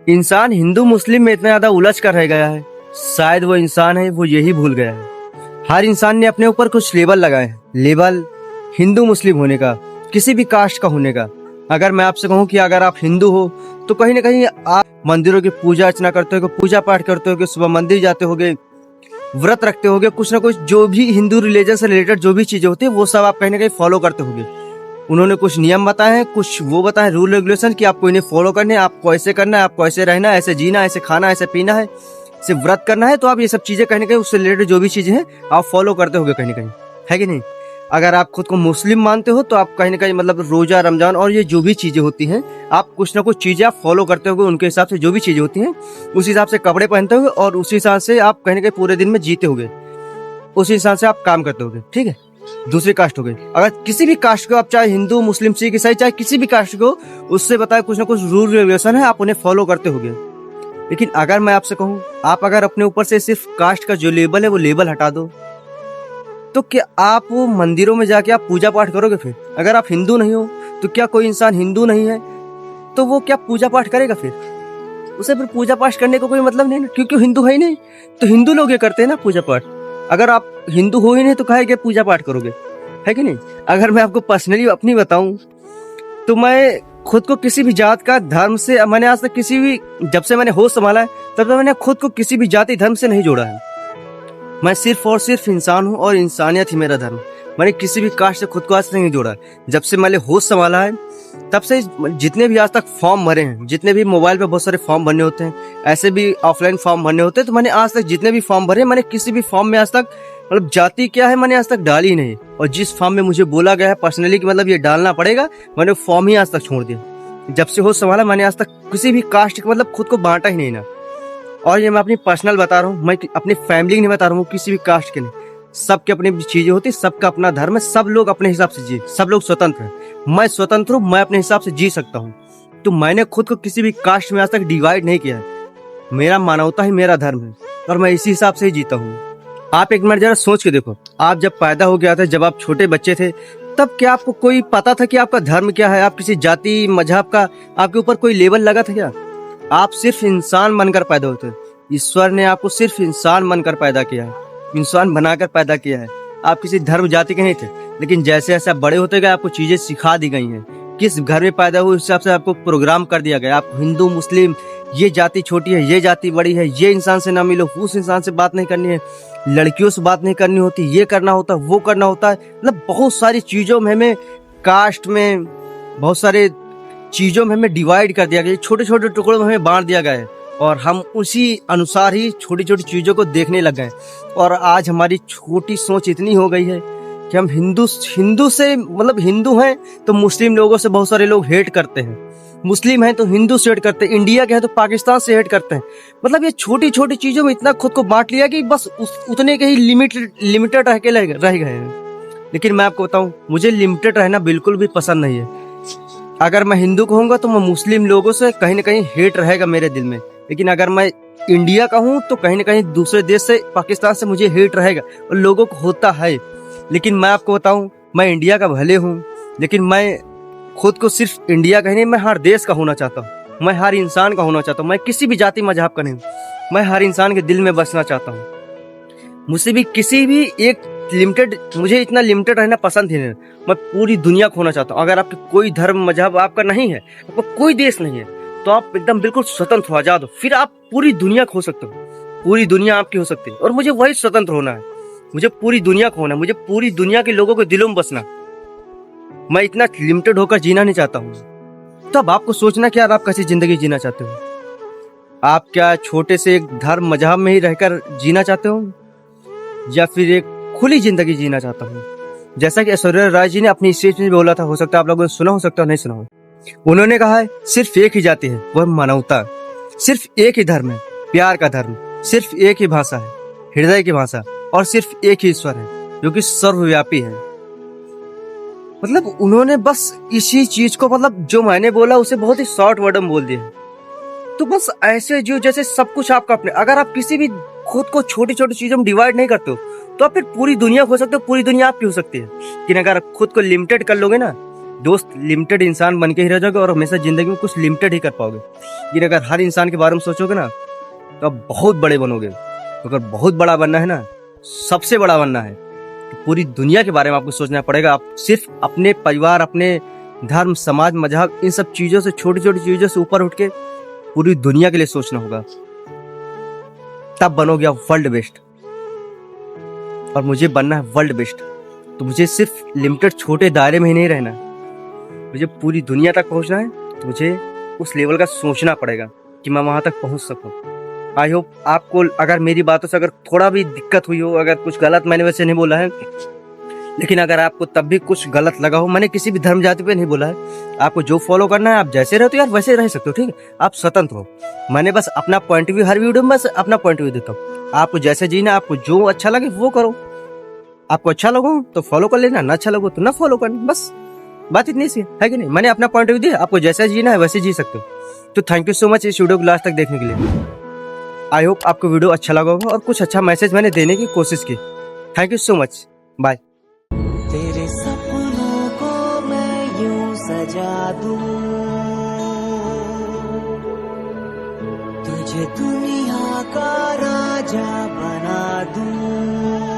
इंसान हिंदू मुस्लिम में इतना ज्यादा उलझ कर रह गया है, शायद वो इंसान है वो यही भूल गया है। हर इंसान ने अपने ऊपर कुछ लेबल लगाए हैं, लेबल हिंदू मुस्लिम होने का, किसी भी कास्ट का होने का। अगर मैं आपसे कहूँ कि अगर आप हिंदू हो तो कहीं ना कहीं आप मंदिरों की पूजा अर्चना करते हो, पूजा पाठ करते हो, सुबह मंदिर जाते होगे, व्रत रखते होगे, कुछ ना कुछ जो भी हिंदू रिलीजन से रिलेटेड जो भी चीजें होती है वो सब आप कहीं ना कहीं फॉलो करते होगे। उन्होंने कुछ नियम बताए हैं, कुछ वो बताए रूल रेगुलेशन कि आपको इन्हें फॉलो करने, आपको ऐसे करना है, आपको ऐसे रहना है, ऐसे जीना, ऐसे खाना, ऐसे पीना है, सिर्फ व्रत करना है। तो आप ये सब चीजें कहीं ना कहीं उससे रिलेटेड जो भी चीजें हैं आप फॉलो करते होगे कहीं ना कहीं, है कि नहीं। अगर आप खुद को मुस्लिम मानते हो तो आप कहीं ना कहीं मतलब रोजा, रमजान और ये जो भी चीजें होती हैं आप कुछ ना कुछ चीजें आप फॉलो करते होगे। उनके हिसाब से जो भी चीजें होती हैं उस हिसाब से कपड़े पहनते होगे और उसी हिसाब से आप कहीं ना कहीं पूरे दिन में जीते होगे, उसी हिसाब से आप काम करते होगे, ठीक है। दूसरी कास्ट हो गई, अगर किसी भी कास्ट को आप चाहे हिंदू, मुस्लिम, सिख, ईसाई, चाहे किसी भी कास्ट को, उससे बताए कुछ ना कुछ रूल रेगुलेशन है, आप उन्हें फॉलो करते होगे। लेकिन अगर मैं आपसे कहूँ, आप अगर अपने ऊपर से सिर्फ कास्ट का जो लेबल है वो लेबल हटा दो, तो क्या आप वो मंदिरों में जाके आप पूजा पाठ करोगे? फिर अगर आप हिंदू नहीं हो तो क्या कोई इंसान हिंदू नहीं है तो वो क्या पूजा पाठ करेगा? फिर उसे फिर पूजा पाठ करने का कोई मतलब नहीं ना, क्योंकि हिंदू है ही नहीं। तो हिंदू लोग ये करते हैं ना पूजा पाठ। अगर आप हिंदू हो ही नहीं तो काहे के पूजा पाठ करोगे, है कि नहीं। अगर मैं आपको पर्सनली अपनी बताऊं तो मैं खुद को किसी भी जात का, धर्म से, मैंने आज तक किसी भी, जब से मैंने होश संभाला है तब तक मैंने खुद को किसी भी जाति धर्म से नहीं जोड़ा है। मैं सिर्फ और सिर्फ इंसान हूँ और इंसानियत ही मेरा धर्म। मैंने किसी भी कास्ट से खुद को आज तक नहीं जोड़ा। जब से मैंने होश संभाला है तब से जितने भी आज तक फॉर्म भरे हैं, जितने भी मोबाइल पे बहुत सारे फॉर्म भरने होते हैं, ऐसे भी ऑफलाइन फॉर्म भरने होते हैं, तो मैंने आज तक जितने भी फॉर्म भरे, मैंने किसी भी फॉर्म में आज तक मतलब जाति क्या है मैंने आज तक डाली नहीं। और जिस फॉर्म में मुझे बोला गया है पर्सनली कि मतलब ये डालना पड़ेगा, मैंने फॉर्म ही आज तक छोड़ दिया। जब से होश संभाला मैंने आज तक किसी भी कास्ट का मतलब खुद को बांटा ही नहीं ना। और ये मैं अपनी पर्सनल बता रहा हूँ, मैं अपनी फैमिली नहीं बता रहा हूँ, किसी भी कास्ट के नहीं। सबके अपनी चीजें होती, सबका अपना धर्म है, सब लोग अपने हिसाब से जी, सब लोग स्वतंत्र हैं। मैं स्वतंत्र हूँ, मैं अपने हिसाब से जी सकता हूँ। तो मैंने खुद को किसी भी कास्ट में आज तक डिवाइड नहीं किया है। मेरा मानवता ही मेरा धर्म है और मैं इसी हिसाब से ही जीता हूँ। आप एक मिनट जरा सोच के देखो, आप जब पैदा हो गया था, जब आप छोटे बच्चे थे, तब क्या आपको कोई पता था कि आपका धर्म क्या है? आप किसी जाति मजहब का आपके ऊपर कोई लेबल लगा था क्या? आप सिर्फ इंसान बनकर पैदा होते। ईश्वर ने आपको सिर्फ इंसान बनकर पैदा किया है, इंसान बनाकर पैदा किया है। आप किसी धर्म जाति के नहीं थे। लेकिन जैसे जैसे आप बड़े होते गए आपको चीजें सिखा दी गई हैं। किस घर में पैदा हुए उस हिसाब से आपको प्रोग्राम कर दिया गया। आप हिंदू, मुस्लिम, ये जाति छोटी है, ये जाति बड़ी है, ये इंसान से ना मिलो, उस इंसान से बात नहीं करनी है, लड़कियों से बात नहीं करनी होती, ये करना होता है, वो करना होता है। मतलब बहुत सारी चीजों में हमें, कास्ट में, बहुत सारे चीजों में हमें डिवाइड कर दिया गया, छोटे छोटे टुकड़ों में हमें बांट दिया गया है और हम उसी अनुसार ही छोटी छोटी चीजों को देखने लग गए। और आज हमारी छोटी सोच इतनी हो गई है कि हम हिंदू से मतलब हिंदू हैं तो मुस्लिम लोगों से बहुत सारे लोग हेट करते हैं, मुस्लिम हैं तो हिंदू से हेट करते हैं, इंडिया के हैं तो पाकिस्तान से हेट करते हैं। मतलब ये छोटी छोटी चीजों में इतना खुद को बांट लिया कि बस उतने के ही लिमिटेड रह गए हैं। लेकिन मैं आपको बताऊं, मुझे लिमिटेड रहना बिल्कुल भी पसंद नहीं है। अगर मैं हिंदू कहूंगा तो मैं मुस्लिम लोगों से कहीं ना कहीं हेट रहेगा मेरे दिल में। लेकिन अगर मैं इंडिया का हूं तो कहीं ना कहीं दूसरे देश से, पाकिस्तान से मुझे हेट रहेगा और लोगों को होता है। लेकिन मैं आपको बताऊं, मैं इंडिया का भले हूं, लेकिन मैं खुद को सिर्फ इंडिया का ही नहीं, मैं हर देश का होना चाहता हूं। मैं हर इंसान का होना चाहता हूं। मैं किसी भी जाति मजहब का नहीं, मैं हर इंसान के दिल में बसना चाहता हूं। मुझसे भी किसी भी एक लिमिटेड, मुझे इतना लिमिटेड रहना पसंद ही नहीं। मैं पूरी दुनिया खोना चाहता हूँ। अगर आपके कोई धर्म मजहब आपका नहीं है, आपका कोई देश नहीं है, तो आप एकदम बिल्कुल स्वतंत्र हो, आजाद हो, फिर आप पूरी दुनिया खो सकते हो। पूरी दुनिया आपकी हो सकती है और मुझे वही स्वतंत्र होना है। मुझे पूरी दुनिया खोना, मुझे पूरी दुनिया के लोगों के दिलों में बसना। मैं इतना लिमिटेड होकर जीना नहीं चाहता हूँ। तो अब आपको सोचना कि यार आप कैसी जिंदगी जीना चाहते हो। आप क्या छोटे से एक धर्म मजहब में ही रहकर जीना चाहते हो या फिर एक खुली जिंदगी जीना चाहता हूँ? जैसा कि ऐश्वर्या राय जी ने अपनी स्टेज में बोला था, हो सकता है आप लोगों ने सुना, हो सकता है नहीं सुना हो। उन्होंने कहा है सिर्फ एक ही जाति है, वह मानवता। सिर्फ एक ही धर्म है, प्यार का धर्म। सिर्फ एक ही भाषा है, हृदय की भाषा। और सिर्फ एक ही ईश्वर है जो कि सर्वव्यापी है। मतलब उन्होंने बस इसी चीज को, मतलब जो मैंने बोला उसे बहुत ही शॉर्ट वर्ड में बोल दिया। तो बस ऐसे जो जैसे सब कुछ आपका अपने, अगर आप किसी भी खुद को छोटी छोटी चीजों में डिवाइड नहीं करते हो तो आप फिर पूरी दुनिया हो सकते हो, पूरी दुनिया आपकी हो सकती है। लेकिन अगर खुद को लिमिटेड कर लोगे ना दोस्त लिमिटेड इंसान बन के ही रह जाओगे और हमेशा जिंदगी में कुछ लिमिटेड ही कर पाओगे। लेकिन अगर हर इंसान के बारे में सोचोगे ना तो आप बहुत बड़े बनोगे। तो अगर बहुत बड़ा बनना है ना, सबसे बड़ा बनना है, तो पूरी दुनिया के बारे में आपको सोचना पड़ेगा। आप सिर्फ अपने परिवार, अपने धर्म, समाज, मजहब, इन सब चीजों से, छोटी छोटी चीजों से ऊपर उठ के पूरी दुनिया के लिए सोचना होगा। तब बनोगे आप वर्ल्ड बेस्ट। और मुझे बनना है वर्ल्ड बेस्ट, तो मुझे सिर्फ लिमिटेड छोटे दायरे में ही नहीं रहना, मुझे पूरी दुनिया तक पहुंचना है। तो मुझे उस लेवल का सोचना पड़ेगा कि मैं वहां तक पहुंच सकूं। आई होप आपको अगर मेरी बातों से अगर थोड़ा भी दिक्कत हुई हो, अगर कुछ गलत मैंने वैसे नहीं बोला है, लेकिन अगर आपको तब भी कुछ गलत लगा हो, मैंने किसी भी धर्म जाति पे नहीं बोला है। आपको जो फॉलो करना है, आप जैसे रहते हो यार वैसे रह सकते हो, ठीक है, आप स्वतंत्र हो। मैंने बस अपना पॉइंट व्यू, हर वीडियो में बस अपना पॉइंट व्यू देता हूँ। आपको जैसे जीना, आपको जो अच्छा लगे वो करो। आपको अच्छा लगो तो फॉलो कर लेना, ना अच्छा लगो तो ना फॉलो करना, बस बात इतनी सी है कि नहीं। मैंने अपना पॉइंट व्यू दिया, आपको जैसा जीना है वैसे जी सकते हो। तो थैंक यू सो मच इस वीडियो को लास्ट तक देखने के लिए। आई होप आपको वीडियो अच्छा लगा होगा और कुछ अच्छा मैसेज मैंने देने की कोशिश की। Thank you so much, bye. तेरे सपनों को मैं यूं सजा दूं, तुझे दुनिया का राजा बना दूं।